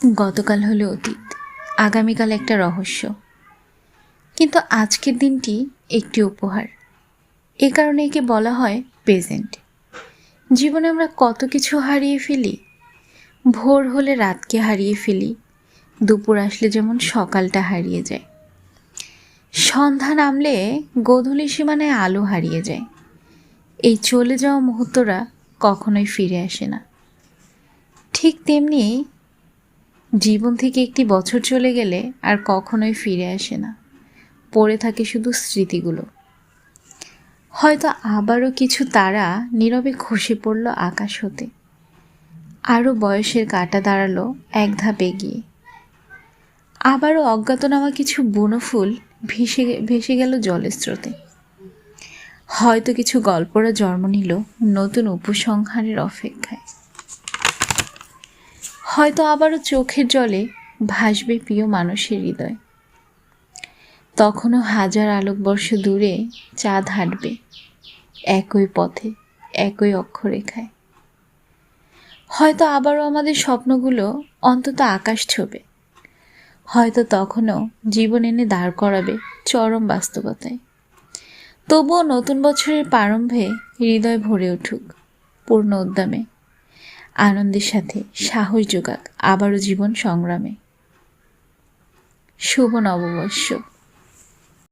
গতকাল হলো অতীত, আগামীকাল একটা রহস্য, কিন্তু আজকের দিনটি একটি উপহার। এ কারণে একে বলা হয় প্রেজেন্ট। জীবনে আমরা কত কিছু হারিয়ে ফেলি। ভোর হলে রাতকে হারিয়ে ফেলি, দুপুর আসলে যেমন সকালটা হারিয়ে যায়, সন্ধ্যা নামলে গোধূলি সীমানায় আলো হারিয়ে যায়। এই চলে যাওয়া মুহূর্তরা কখনোই ফিরে আসে না। ঠিক তেমনি জীবন থেকে একটি বছর চলে গেলে আর কখনোই ফিরে আসে না, পড়ে থাকে শুধু স্মৃতিগুলো। হয়তো আবারও কিছু তারা নীরবে খসে পড়ল আকাশ হতে, আরও বয়সের কাঁটা দাঁড়ালো এক ধাপ এগিয়ে। আবারও অজ্ঞাতনামা কিছু বুনো ফুল ভেসে গেল জলের স্রোতে। হয়তো কিছু গল্পরা জন্ম নিল নতুন উপসংহারের অপেক্ষায়। হয়তো আবারও চোখের জলে ভাসবে প্রিয় মানুষের হৃদয়। তখনও হাজার আলোকবর্ষ দূরে চাঁদ হাঁটবে একই পথে, একই অক্ষরেখায়। হয়তো আবারও আমাদের স্বপ্নগুলো অন্তত আকাশ ছোবে। হয়তো তখনও জীবন এনে দাঁড় করাবে চরম বাস্তবতায়। তবুও নতুন বছরের প্রারম্ভে হৃদয় ভরে উঠুক পূর্ণ উদ্যমে, আনন্দের সাথে সাহস যোগাক আবারও জীবন সংগ্রামে। শুভ নববর্ষ।